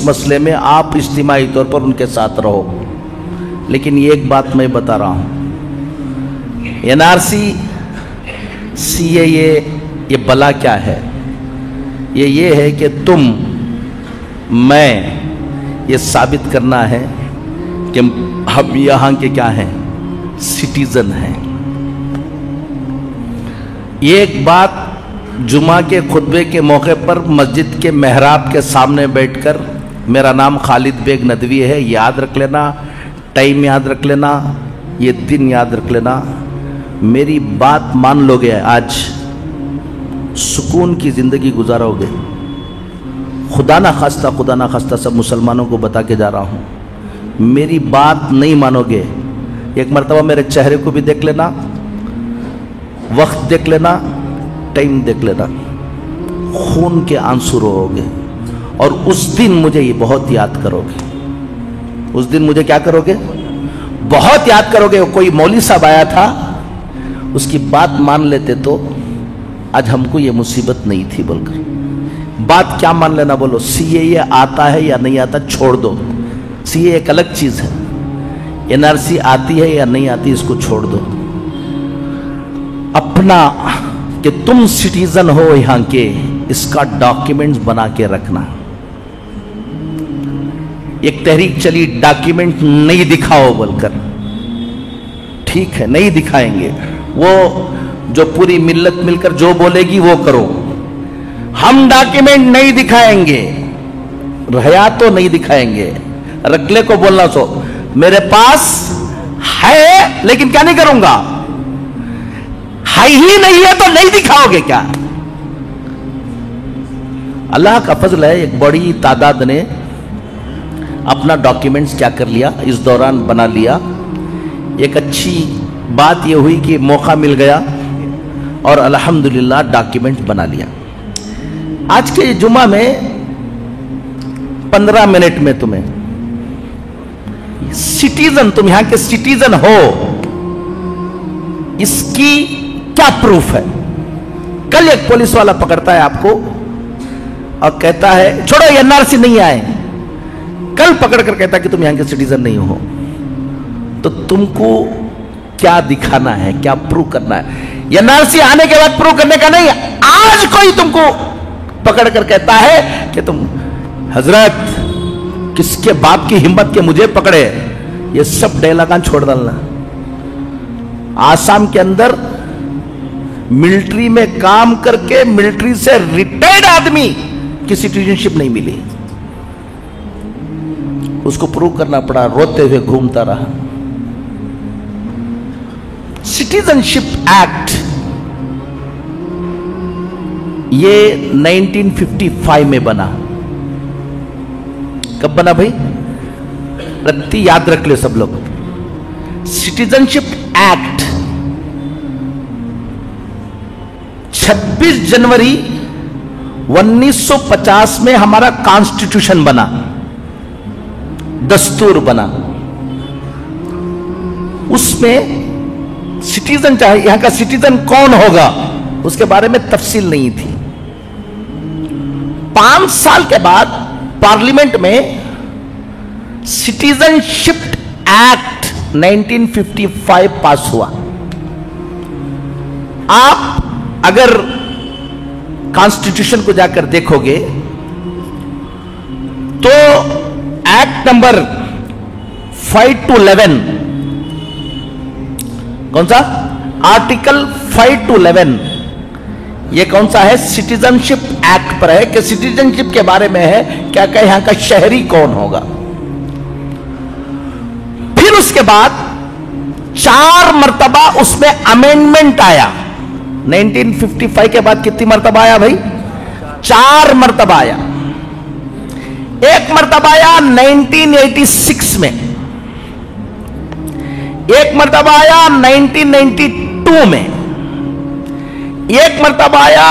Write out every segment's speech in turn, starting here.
मसले में आप इज्तिमाई तौर पर उनके साथ रहो। लेकिन ये एक बात मैं बता रहा हूँ, NRC CAA ये बला क्या है? ये है कि मैं ये साबित करना है कि हम यहाँ के क्या हैं, सिटीजन हैं। ये एक बात जुमा के खुतबे के मौके पर मस्जिद के मेहराब के सामने बैठकर, मेरा नाम खालिद बेग नदवी है, याद रख लेना, टाइम याद रख लेना, ये दिन याद रख लेना, मेरी बात मान लोगे आज सुकून की ज़िंदगी गुजारोगे। खुदा ना खास्ता सब मुसलमानों को बता के जा रहा हूँ, मेरी बात नहीं मानोगे, एक मरतबा मेरे चेहरे को भी देख लेना, वक्त देख लेना, टाइम देख लेना, खून के आंसू रोओगे और उस दिन मुझे ये बहुत याद करोगे। उस दिन मुझे क्या करोगे? बहुत याद करोगे। कोई मौलवी साहब आया था, उसकी बात मान लेते तो आज हमको ये मुसीबत नहीं थी बोलकर। बात क्या मान लेना बोलो? CAA आता है या नहीं आता छोड़ दो, CAA एक अलग चीज है, NRC आती है या नहीं आती इसको छोड़ दो। अपना कि तुम सिटीजन हो यहां के, इसका डॉक्यूमेंट्स बना के रखना। एक तहरीक चली, डॉक्यूमेंट नहीं दिखाओ बोलकर, ठीक है नहीं दिखाएंगे, वो जो पूरी मिल्लत मिलकर जो बोलेगी वो करो, हम डॉक्यूमेंट नहीं दिखाएंगे, रहया तो नहीं दिखाएंगे। रखले को बोलना सो मेरे पास है लेकिन क्या नहीं करूंगा, है ही नहीं है तो नहीं दिखाओगे क्या? अल्लाह का फजल है, एक बड़ी तादाद ने अपना डॉक्यूमेंट्स क्या कर लिया, इस दौरान बना लिया। एक अच्छी बात यह हुई कि मौका मिल गया और अल्हम्दुलिल्लाह डॉक्यूमेंट बना लिया। आज के जुमा में 15 मिनट में तुम्हें सिटीजन, तुम यहां के सिटीजन हो, इसकी क्या प्रूफ है? कल एक पुलिस वाला पकड़ता है आपको और कहता है छोड़ो NRC नहीं आए, कल पकड़कर कहता है कि तुम यहां के सिटीजन नहीं हो, तो तुमको क्या दिखाना है, क्या प्रूव करना है? NRC आने के बाद प्रूव करने का नहीं, आज कोई तुमको पकड़कर कहता है कि तुम हजरत किसके बाप की हिम्मत के मुझे पकड़े, ये सब डायलॉग छोड़ डालना। आसाम के अंदर मिलिट्री में काम करके मिलिट्री से रिटायर्ड आदमी की सिटीजनशिप नहीं मिली, उसको प्रूव करना पड़ा, रोते हुए घूमता रहा। सिटीजनशिप एक्ट ये 1955 में बना। कब बना भाई? रत्ती याद रख ले सब लोग। सिटीजनशिप एक्ट 26 जनवरी 1950 में हमारा कॉन्स्टिट्यूशन बना, दस्तूर बना। उसमें सिटीजन चाहे, यहां का सिटीजन कौन होगा उसके बारे में तफसील नहीं थी। 5 साल के बाद पार्लियामेंट में सिटीजनशिप एक्ट 1955 पास हुआ। आप अगर कॉन्स्टिट्यूशन को जाकर देखोगे तो एक्ट नंबर 5 to 11, कौन सा? आर्टिकल 5 to 11, ये कौन सा है? सिटीजनशिप एक्ट पर है कि सिटीजनशिप के बारे में है, क्या क्या यहां का शहरी कौन होगा। फिर उसके बाद 4 मर्तबा उसमें अमेंडमेंट आया। 1955 के बाद कितनी मर्तबा आया भाई? 4 मर्तबा आया। एक मर्तबा आया 1986 में, एक मर्तबा आया 1992 में, एक मर्तबा आया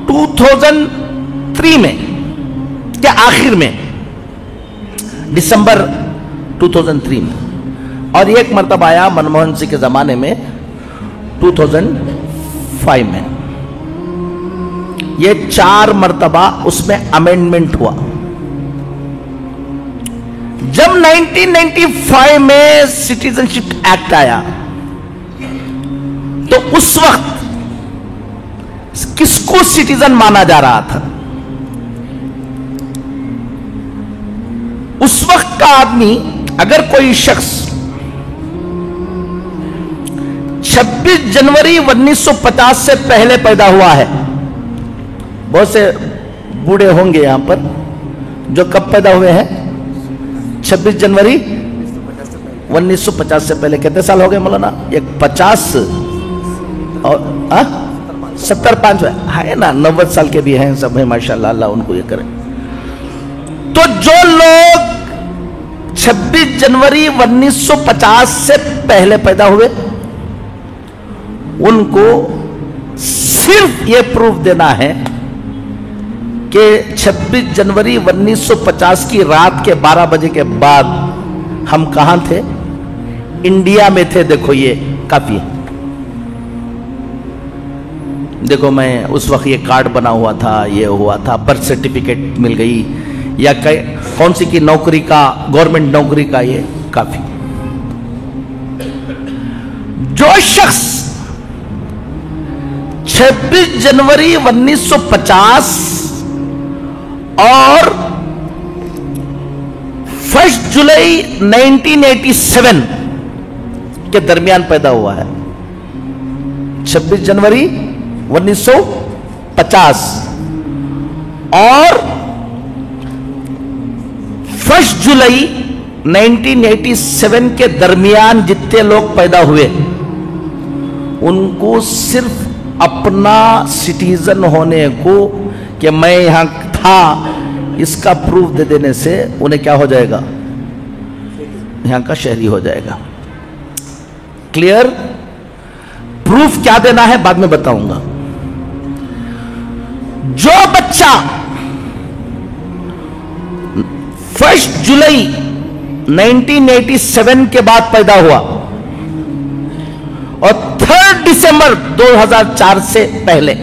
2003 में क्या आखिर में, दिसंबर 2003 में, और एक मर्तबा आया मनमोहन सिंह के जमाने में 2005 में। ये 4 मर्तबा उसमें अमेंडमेंट हुआ। जब 1995 में सिटीजनशिप एक्ट आया तो उस वक्त किसको सिटीजन माना जा रहा था? उस वक्त का आदमी, अगर कोई शख्स 26 जनवरी 1950 से पहले पैदा हुआ है, बहुत से बूढ़े होंगे यहां पर जो कब पैदा हुए हैं? 26 जनवरी 1950 से पहले। कितने साल हो गए मौलाना? एक 50 और 75 है ना, 90 साल के भी हैं सब है माशाल्लाह, अल्लाह उनको ये करे। तो जो लोग 26 जनवरी 1950 से पहले पैदा हुए, उनको सिर्फ ये प्रूफ देना है कि 26 जनवरी 1950 की रात के 12 बजे के बाद हम कहां थे? इंडिया में थे। देखो ये काफी है। देखो मैं उस वक्त ये कार्ड बना हुआ था, ये हुआ था, बर्थ सर्टिफिकेट मिल गई, या कौन सी की नौकरी का, गवर्नमेंट नौकरी का, ये काफी। जो शख्स 26 जनवरी 1950 और 1 जुलाई 1987 के दरमियान पैदा हुआ है, 26 जनवरी 1950 और 1 जुलाई 1987 के दरमियान जितने लोग पैदा हुए, उनको सिर्फ अपना सिटीजन होने को, कि मैं यहां था, इसका प्रूफ दे देने से उन्हें क्या हो जाएगा? यहां का शहरी हो जाएगा। क्लियर? प्रूफ क्या देना है बाद में बताऊंगा। जो बच्चा 1 जुलाई 1987 के बाद पैदा हुआ और 3 दिसंबर 2004 से पहले,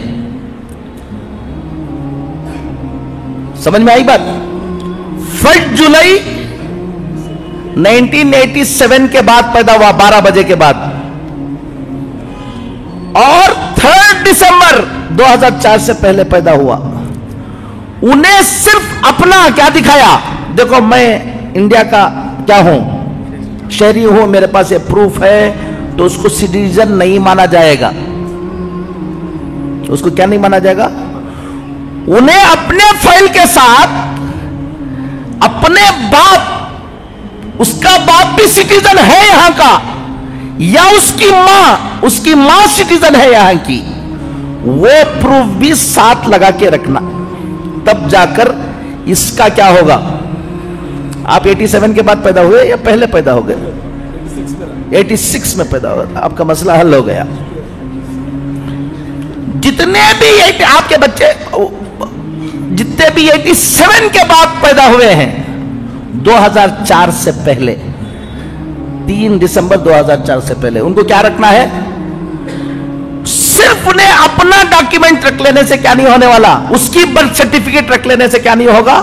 समझ में आई बात? 1 जुलाई 1987 के बाद पैदा हुआ 12 बजे के बाद, और 3 दिसंबर 2004 से पहले पैदा हुआ, उन्हें सिर्फ अपना क्या दिखाया? देखो मैं इंडिया का क्या हूं, शहरी हूं, मेरे पास ये प्रूफ है, तो उसको सिटीजन नहीं माना जाएगा। उसको क्या नहीं माना जाएगा? उन्हें अपने फाइल के साथ अपने बाप, उसका बाप भी सिटीजन है यहां का, या उसकी मां सिटीजन है यहां की, वो प्रूफ भी साथ लगा के रखना, तब जाकर इसका क्या होगा। आप 87 के बाद पैदा हुए या पहले पैदा हो गए? 86 में पैदा हुआ था, आपका मसला हल हो गया। जितने भी आपके बच्चे जितने भी 87 के बाद पैदा हुए हैं 2004 से पहले, 3 दिसंबर 2004 से पहले, उनको क्या रखना है? सिर्फ उन्हें अपना डॉक्यूमेंट रख लेने से क्या नहीं होने वाला, उसकी बर्थ सर्टिफिकेट रख लेने से क्या नहीं होगा,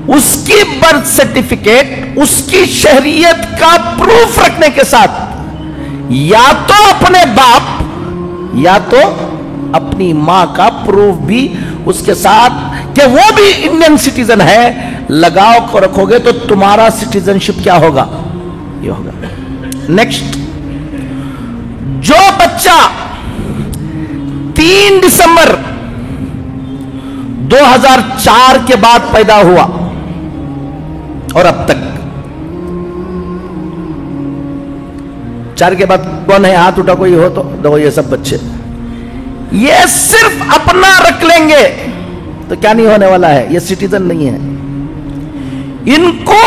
उसकी बर्थ सर्टिफिकेट, उसकी शहरियत का प्रूफ रखने के साथ या तो अपने बाप या तो अपनी मां का प्रूफ भी उसके साथ कि वो भी इंडियन सिटीजन है, लगाओ को रखोगे तो तुम्हारा सिटीजनशिप क्या होगा? ये होगा। नेक्स्ट, जो बच्चा 3 दिसंबर 2004 के बाद पैदा हुआ और अब तक, 4 के बाद कौन है? हाथ उठा कोई हो तो देखो, ये सब बच्चे ये सिर्फ अपना रख लेंगे तो क्या नहीं होने वाला है, ये सिटीजन नहीं है। इनको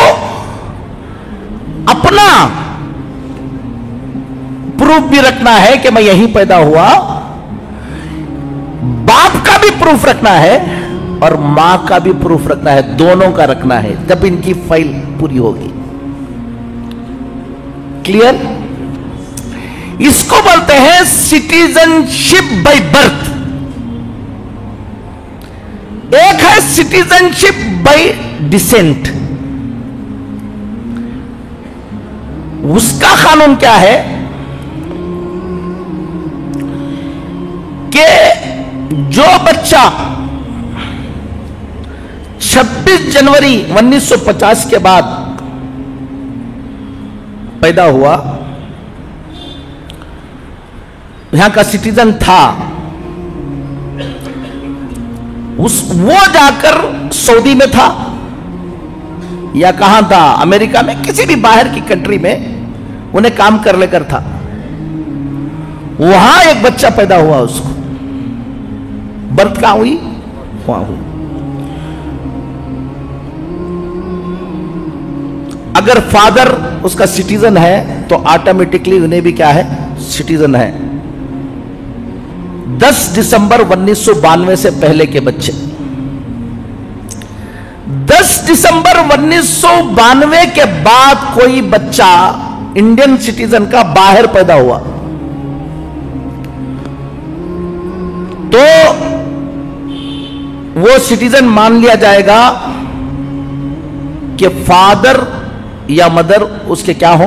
अपना प्रूफ भी रखना है कि मैं यहीं पैदा हुआ, बाप का भी प्रूफ रखना है और मां का भी प्रूफ रखना है, दोनों का रखना है, जब इनकी फाइल पूरी होगी। क्लियर? इसको बोलते हैं सिटीजनशिप बाय बर्थ, एक है सिटीजनशिप बाय डिसेंट। उसका कानून क्या है कि जो बच्चा 26 जनवरी 1950 के बाद पैदा हुआ, यहां का सिटीजन था, वो जाकर सऊदी में था या कहां था, अमेरिका में, किसी भी बाहर की कंट्री में उन्हें काम कर लेकर था, वहां एक बच्चा पैदा हुआ, उसको बर्थ कहां हुई, वहां हुई। अगर फादर उसका सिटीजन है तो ऑटोमेटिकली उन्हें भी क्या है, सिटीजन है। 10 दिसंबर 1992 से पहले के बच्चे, 10 दिसंबर 1992 के बाद कोई बच्चा इंडियन सिटीजन का बाहर पैदा हुआ तो वो सिटीजन मान लिया जाएगा कि फादर या मदर उसके क्या हो।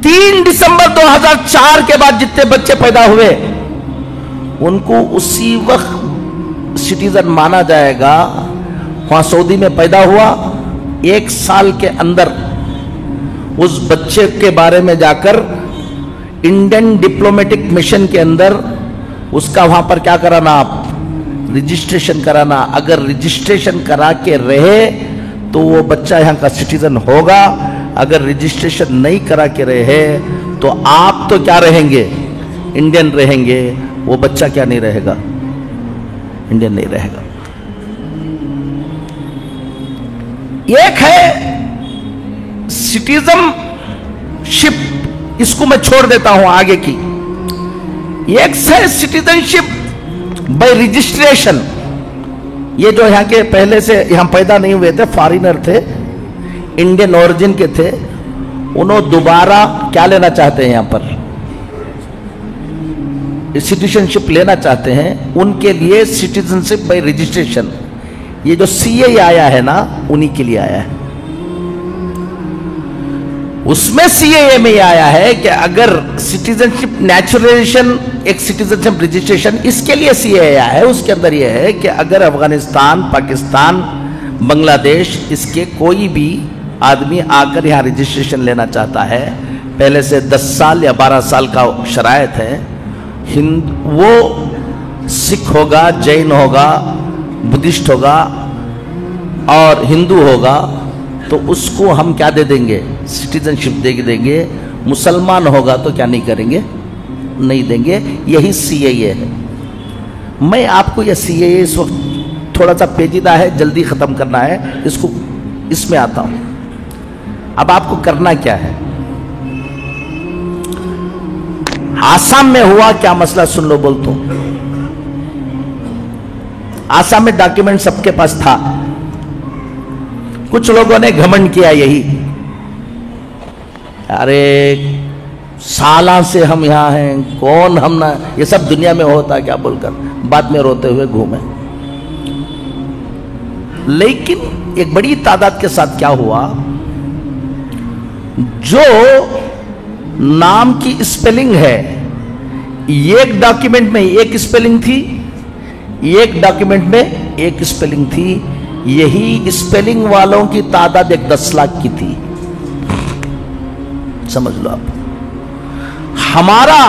3 दिसंबर 2004 के बाद जितने बच्चे पैदा हुए उनको उसी वक्त सिटीजन माना जाएगा। वहां सऊदी में पैदा हुआ, 1 साल के अंदर उस बच्चे के बारे में जाकर इंडियन डिप्लोमेटिक मिशन के अंदर उसका वहां पर क्या कराना, आप रजिस्ट्रेशन कराना। अगर रजिस्ट्रेशन करा के रहे तो वो बच्चा यहां का सिटीजन होगा, अगर रजिस्ट्रेशन नहीं करा के रहे तो आप तो क्या रहेंगे, इंडियन रहेंगे, वो बच्चा क्या नहीं रहेगा, इंडियन नहीं रहेगा। एक है सिटीजनशिप, इसको मैं छोड़ देता हूं आगे की। एक है सिटीजनशिप बाय रजिस्ट्रेशन। ये जो यहाँ के पहले से यहाँ पैदा नहीं हुए थे, फॉरेनर थे, इंडियन ओरिजिन के थे, उन्होंने दोबारा क्या लेना चाहते हैं, यहाँ पर सिटीजनशिप लेना चाहते हैं, उनके लिए सिटीजनशिप बाय रजिस्ट्रेशन, ये जो सीए आया है ना, उन्हीं के लिए आया है। उसमें सीएए में आया है कि अगर सिटीजनशिप नेचुरलाइजेशन, एक सिटीजनशिप रजिस्ट्रेशन, इसके लिए सीएए आया है। उसके अंदर यह है कि अगर अफगानिस्तान, पाकिस्तान, बांग्लादेश, इसके कोई भी आदमी आकर यहाँ रजिस्ट्रेशन लेना चाहता है, पहले से 10 साल या 12 साल का शरायत है, वो सिख होगा, जैन होगा, बुद्धिस्ट होगा और हिंदू होगा, तो उसको हम क्या दे देंगे, सिटीजनशिप दे देंगे। मुसलमान होगा तो क्या नहीं करेंगे, नहीं देंगे। यही सीएए है। मैं आपको यह सीएए इस वक्त थोड़ा सा पेचीदा है, जल्दी खत्म करना है इसको, इसमें आता हूं। अब आपको करना क्या है, आसाम में हुआ क्या मसला, सुन लो, बोलता हूं। आसाम में डॉक्यूमेंट सबके पास था, कुछ लोगों ने घमंड किया यही, अरे सालों से हम यहां हैं, कौन हम ना, ये सब दुनिया में होता क्या बोलकर बाद में रोते हुए घूमे। लेकिन एक बड़ी तादाद के साथ क्या हुआ, जो नाम की स्पेलिंग है, एक डॉक्यूमेंट में एक स्पेलिंग थी, एक डॉक्यूमेंट में एक स्पेलिंग थी, यही स्पेलिंग वालों की तादाद 10 लाख की थी। समझ लो आप। हमारा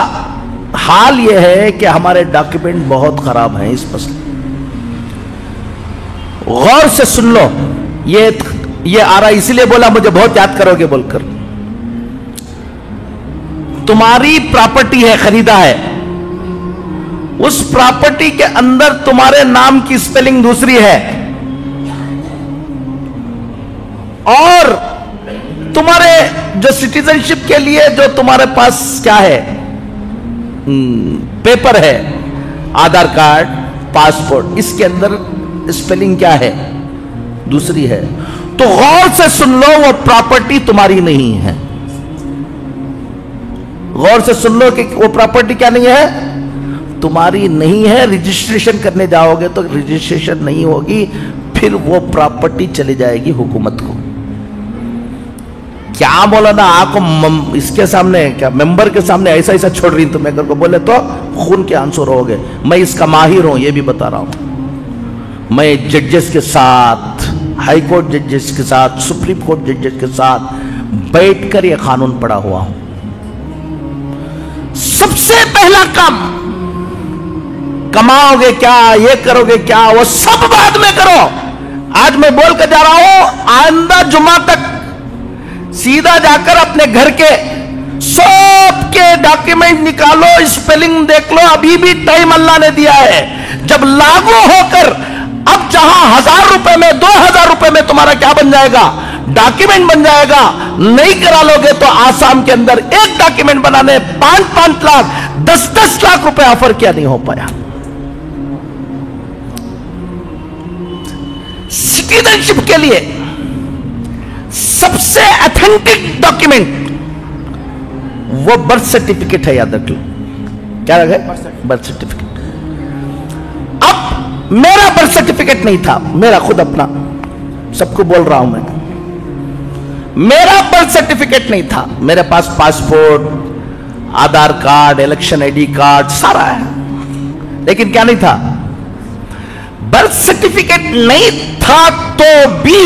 हाल यह है कि हमारे डॉक्यूमेंट बहुत खराब हैं इस मसले। गौर से सुन लो, ये आ रहा, इसीलिए बोला मुझे बहुत याद करोगे बोलकर। तुम्हारी प्रॉपर्टी है, खरीदा है, उस प्रॉपर्टी के अंदर तुम्हारे नाम की स्पेलिंग दूसरी है और तुम्हारे जो सिटीजनशिप के लिए जो तुम्हारे पास क्या है, पेपर है, आधार कार्ड, पासपोर्ट, इसके अंदर स्पेलिंग क्या है, दूसरी है। तो गौर से सुन लो, वो प्रॉपर्टी तुम्हारी नहीं है। गौर से सुन लो कि वो प्रॉपर्टी क्या नहीं है, तुम्हारी नहीं है। रजिस्ट्रेशन करने जाओगे तो रजिस्ट्रेशन नहीं होगी, फिर वो प्रॉपर्टी चली जाएगी हुकूमत को। क्या बोला ना आपको इसके सामने, क्या मेंबर के सामने ऐसा ऐसा छोड़ रही तुम अगर को बोले तो खून के आंसू रहोगे। मैं इसका माहिर हूं, ये भी बता रहा हूं। मैं जजेस के साथ, हाई कोर्ट जजेस के साथ, सुप्रीम कोर्ट जजेस के साथ बैठकर ये कानून पढ़ा हुआ हूं। सबसे पहला काम, कमाओगे क्या, ये करोगे क्या, वो सब बाद में करो। आज मैं बोल कर जा रहा हूं, आइंदा जुमा तक सीधा जाकर अपने घर के सब के डॉक्यूमेंट निकालो, स्पेलिंग देख लो। अभी भी टाइम अल्लाह ने दिया है। जब लागू होकर अब जहां 1000 रुपए में, 2000 रुपए में तुम्हारा क्या बन जाएगा, डॉक्यूमेंट बन जाएगा। नहीं करा लोगे तो आसाम के अंदर एक डॉक्यूमेंट बनाने 5-5 लाख, 10-10 लाख रुपए ऑफर किया, नहीं हो पाया। सिटीजनशिप के लिए सबसे ऑथेंटिक डॉक्यूमेंट वो बर्थ सर्टिफिकेट है, याद रख लो। क्या रखे? Birth certificate. अब मेरा बर्थ सर्टिफिकेट नहीं था, मेरा खुद अपना, सबको बोल रहा हूं मैं, मेरा बर्थ सर्टिफिकेट नहीं था। मेरे पास पासपोर्ट, आधार कार्ड, इलेक्शन आईडी कार्ड सारा है, लेकिन क्या नहीं था? बर्थ सर्टिफिकेट नहीं था तो भी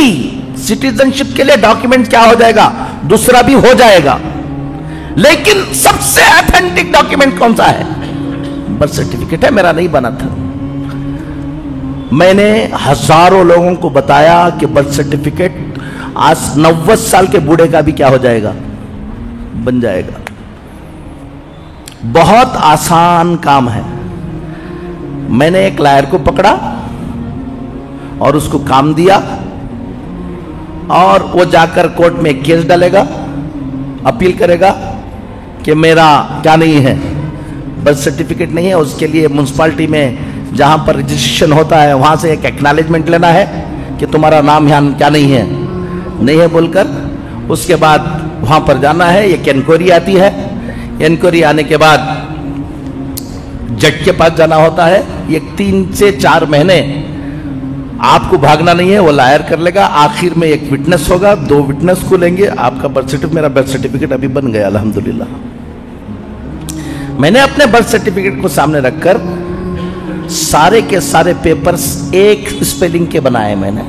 सिटीजनशिप के लिए डॉक्यूमेंट क्या हो जाएगा, दूसरा भी हो जाएगा। लेकिन सबसे ऑथेंटिक डॉक्यूमेंट कौन सा है? बर्थ सर्टिफिकेट है। मेरा नहीं बना था। मैंने हजारों लोगों को बताया कि बर्थ सर्टिफिकेट आज 90 साल के बूढ़े का भी क्या हो जाएगा, बन जाएगा। बहुत आसान काम है। मैंने एक लायर को पकड़ा और उसको काम दिया, और वो जाकर कोर्ट में केस डालेगा, अपील करेगा कि मेरा क्या नहीं है, बर्थ सर्टिफिकेट नहीं है। उसके लिए म्युनिसिपैलिटी में जहां पर रजिस्ट्रेशन होता है वहां से एक एक्नॉलेजमेंट लेना है कि तुम्हारा नाम यहाँ क्या नहीं है बोलकर। उसके बाद वहां पर जाना है, एक इंक्वायरी आती है। इंक्वायरी आने के बाद जज के पास जाना होता है। ये 3 से 4 महीने आपको भागना नहीं है, वो लायर कर लेगा। आखिर में एक विटनेस होगा, 2 विटनेस को लेंगे, आपका बर्थ सर्टिफिकेट, मेरा बर्थ सर्टिफिकेट अभी बन गया अल्हम्दुलिल्लाह। मैंने अपने बर्थ सर्टिफिकेट को सामने रखकर सारे के सारे पेपर्स एक स्पेलिंग के बनाए मैंने।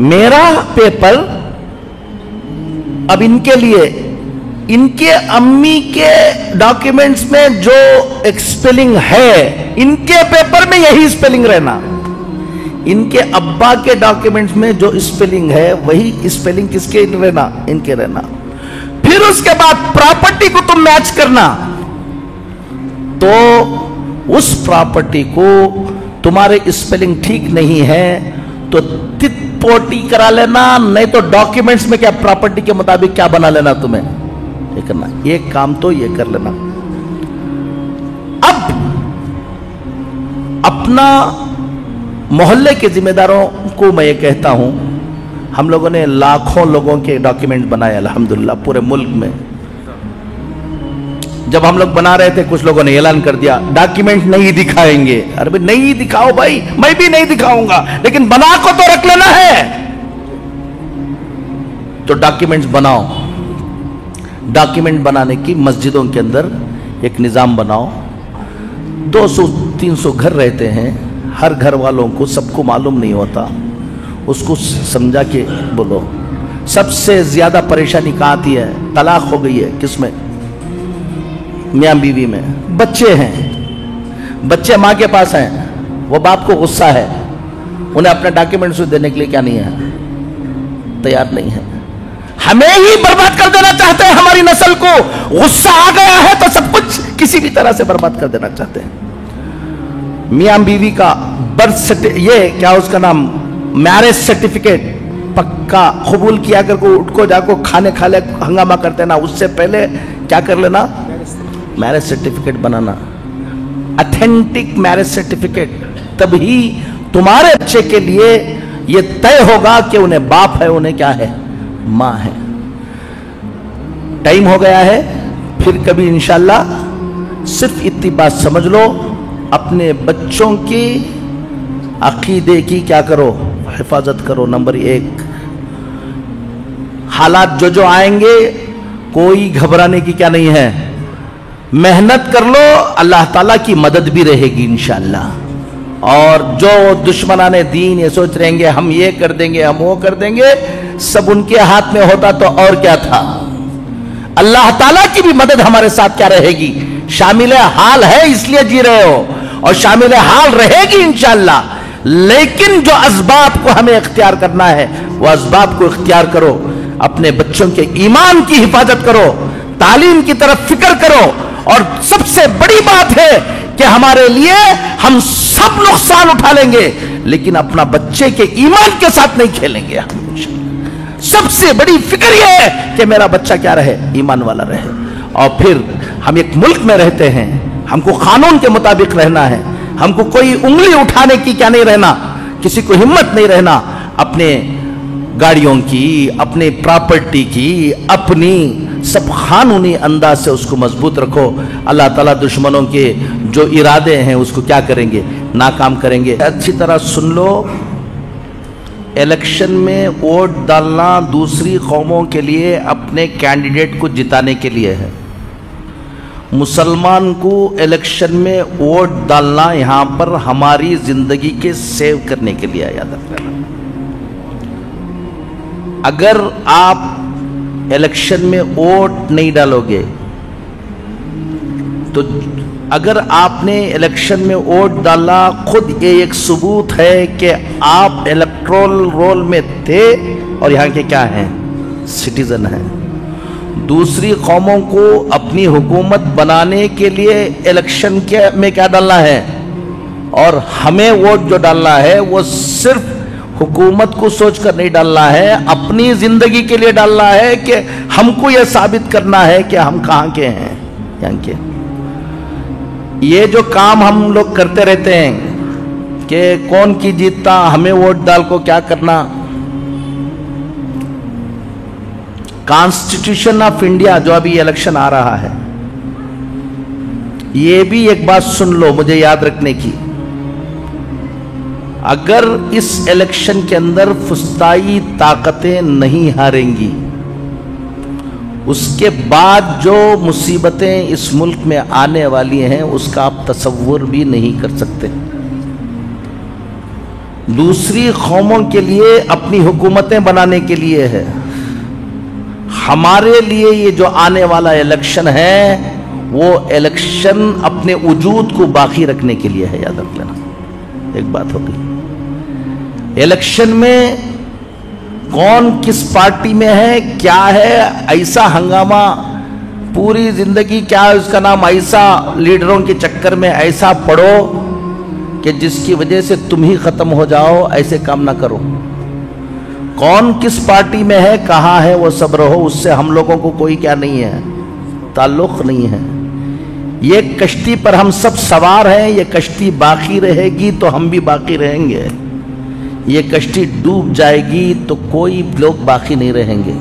मेरा पेपर अब इनके लिए, इनके अम्मी के डॉक्यूमेंट्स में जो एक स्पेलिंग है, इनके पेपर में यही स्पेलिंग रहना। इनके अब्बा के डॉक्यूमेंट्स में जो स्पेलिंग है वही स्पेलिंग किसके रहना, इनके रहना। फिर उसके बाद प्रॉपर्टी को तुम मैच करना, तो उस प्रॉपर्टी को तुम्हारे स्पेलिंग ठीक नहीं है तो तित पोटी करा लेना, नहीं तो डॉक्यूमेंट्स में क्या प्रॉपर्टी के मुताबिक क्या बना लेना तुम्हें, ये करना। एक काम तो ये कर लेना। अब अपना मोहल्ले के जिम्मेदारों को मैं ये कहता हूं, हम लोगों ने लाखों लोगों के डॉक्यूमेंट बनाए अल्हम्दुलिल्लाह पूरे मुल्क में। जब हम लोग बना रहे थे कुछ लोगों ने ऐलान कर दिया डॉक्यूमेंट नहीं दिखाएंगे। अरे भाई नहीं दिखाओ भाई, मैं भी नहीं दिखाऊंगा, लेकिन बना को तो रख लेना है। तो डॉक्यूमेंट्स बनाओ। डॉक्यूमेंट बनाने की मस्जिदों के अंदर एक निज़ाम बनाओ। 200-300 घर रहते हैं, हर घर वालों को सबको मालूम नहीं होता, उसको समझा के बोलो। सबसे ज्यादा परेशानी कहाँ आती है? तलाक हो गई है, किसमें? मियाँ बीवी में। बच्चे हैं, बच्चे माँ के पास हैं, वो बाप को गुस्सा है, उन्हें अपने डॉक्यूमेंट्स देने के लिए क्या नहीं है, तैयार नहीं है। हमें ही बर्बाद कर देना चाहते हैं, हमारी नस्ल को गुस्सा आ गया है तो सब कुछ किसी भी तरह से बर्बाद कर देना चाहते हैं। मियाँ बीवी का बर्थ सर्टिफिकेट, ये क्या उसका नाम, मैरिज सर्टिफिकेट पक्का कबूल किया करके उठको जाको खाने खा ले हंगामा करते ना, उससे पहले क्या कर लेना, मैरिज सर्टिफिकेट बनाना, ऑथेंटिक मैरिज सर्टिफिकेट। तभी तुम्हारे बच्चे के लिए यह तय होगा कि उन्हें बाप है, उन्हें क्या है, मां है। टाइम हो गया है, फिर कभी इंशाल्लाह। सिर्फ इतनी बात समझ लो, अपने बच्चों की अकीदे की क्या करो, हिफाजत करो। नंबर 1, हालात जो जो आएंगे कोई घबराने की क्या नहीं है, मेहनत कर लो, अल्लाह ताला की मदद भी रहेगी इंशाअल्लाह। और जो दुश्मनाने दीन ये सोच रहेंगे हम ये कर देंगे हम वो कर देंगे, सब उनके हाथ में होता तो और क्या था। अल्लाह ताला की भी मदद हमारे साथ क्या रहेगी, शामिल हाल है इसलिए जी रहे हो और शामिल हाल रहेगी इंशाअल्लाह। लेकिन जो असबाब को हमें इख्तियार करना है वो असबाब को इख्तियार करो, अपने बच्चों के ईमान की हिफाजत करो, तालीम की तरफ फिक्र करो। और सबसे बड़ी बात है कि हमारे लिए हम सब नुकसान उठा लेंगे लेकिन अपना बच्चे के ईमान के साथ नहीं खेलेंगे। हम सबसे बड़ी फिक्र यह है कि मेरा बच्चा क्या रहे, ईमान वाला रहे। और फिर हम एक मुल्क में रहते हैं, हमको कानून के मुताबिक रहना है, हमको कोई उंगली उठाने की क्या नहीं रहना, किसी को हिम्मत नहीं रहना अपने गाड़ियों की, अपने प्रॉपर्टी की, अपनी सब कानूनी अंदाज से उसको मजबूत रखो। अल्लाह ताला दुश्मनों के जो इरादे हैं उसको क्या करेंगे, नाकाम करेंगे। अच्छी तरह सुन लो, इलेक्शन में वोट डालना दूसरी कौमों के लिए अपने कैंडिडेट को जिताने के लिए है। मुसलमान को इलेक्शन में वोट डालना यहां पर हमारी जिंदगी के सेव करने के लिए, याद रखना। अगर आप इलेक्शन में वोट नहीं डालोगे तो अगर आपने इलेक्शन में वोट डाला, खुद ये एक सबूत है कि आप इलेक्टोरल रोल में थे और यहाँ के क्या हैं, सिटीजन हैं। दूसरी कौमों को अपनी हुकूमत बनाने के लिए इलेक्शन के में क्या डालना है, और हमें वोट जो डालना है वो सिर्फ हुकूमत को सोचकर नहीं डालना है, अपनी जिंदगी के लिए डालना है कि हमको यह साबित करना है कि हम कहाँ के हैं, यहाँ के। ये जो काम हम लोग करते रहते हैं कि कौन की जीतता, हमें वोट डाल को क्या करना। कॉन्स्टिट्यूशन ऑफ इंडिया जो अभी इलेक्शन आ रहा है, ये भी एक बात सुन लो मुझे याद रखने की, अगर इस इलेक्शन के अंदर फुस्ताई ताकतें नहीं हारेंगी, उसके बाद जो मुसीबतें इस मुल्क में आने वाली हैं उसका आप तसव्वुर भी नहीं कर सकते। दूसरी कौमों के लिए अपनी हुकूमतें बनाने के लिए है, हमारे लिए ये जो आने वाला इलेक्शन है वो इलेक्शन अपने वजूद को बाकी रखने के लिए है, याद रख लेना। एक बात होगी, इलेक्शन में कौन किस पार्टी में है, क्या है, ऐसा हंगामा पूरी जिंदगी, क्या उसका नाम, ऐसा लीडरों के चक्कर में ऐसा पड़ो कि जिसकी वजह से तुम ही खत्म हो जाओ, ऐसे काम ना करो। कौन किस पार्टी में है, कहाँ है, वो सब रहो, उससे हम लोगों को कोई क्या नहीं है, ताल्लुक नहीं है। ये कश्ती पर हम सब सवार हैं, ये कश्ती बाकी रहेगी तो हम भी बाकी रहेंगे, ये कश्ती डूब जाएगी तो कोई लोग बाकी नहीं रहेंगे।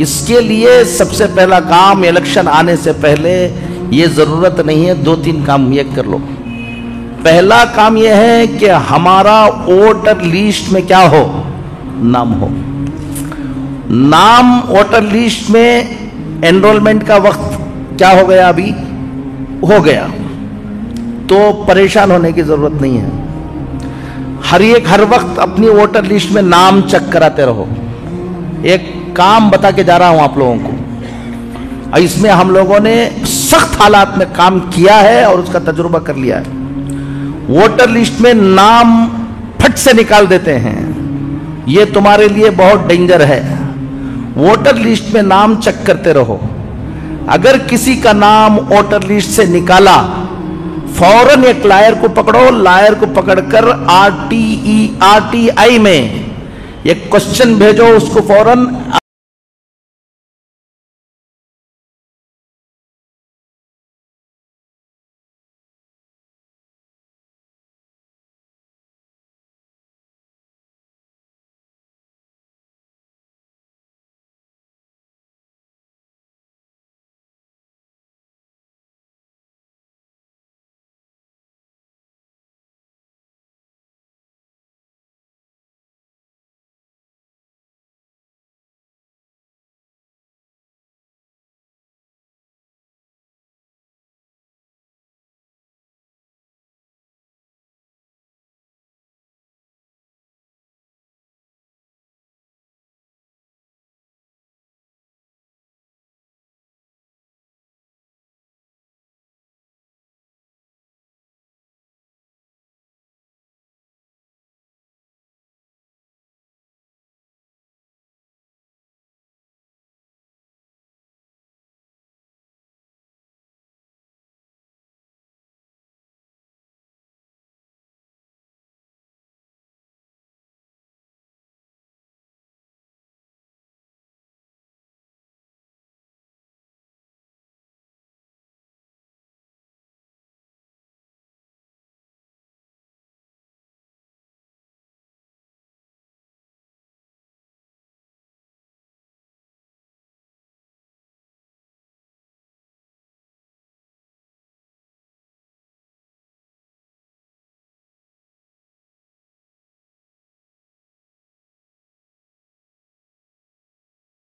इसके लिए सबसे पहला काम, इलेक्शन आने से पहले ये जरूरत नहीं है, 2-3 काम ये कर लो। पहला काम यह है कि हमारा वोटर लिस्ट में क्या हो, नाम हो। नाम वोटर लिस्ट में एनरोलमेंट का वक्त क्या हो गया, अभी हो गया, तो परेशान होने की जरूरत नहीं है। हर वक्त अपनी वोटर लिस्ट में नाम चेक कराते रहो। एक काम बता के जा रहा हूं आप लोगों को, इसमें हम लोगों ने सख्त हालात में काम किया है और उसका तजुर्बा कर लिया है। वोटर लिस्ट में नाम फट से निकाल देते हैं, ये तुम्हारे लिए बहुत डेंजर है। वोटर लिस्ट में नाम चेक करते रहो। अगर किसी का नाम वोटर लिस्ट से निकाला, फौरन एक लायर को पकड़ो, लायर को पकड़कर RTI में एक क्वेश्चन भेजो उसको फौरन।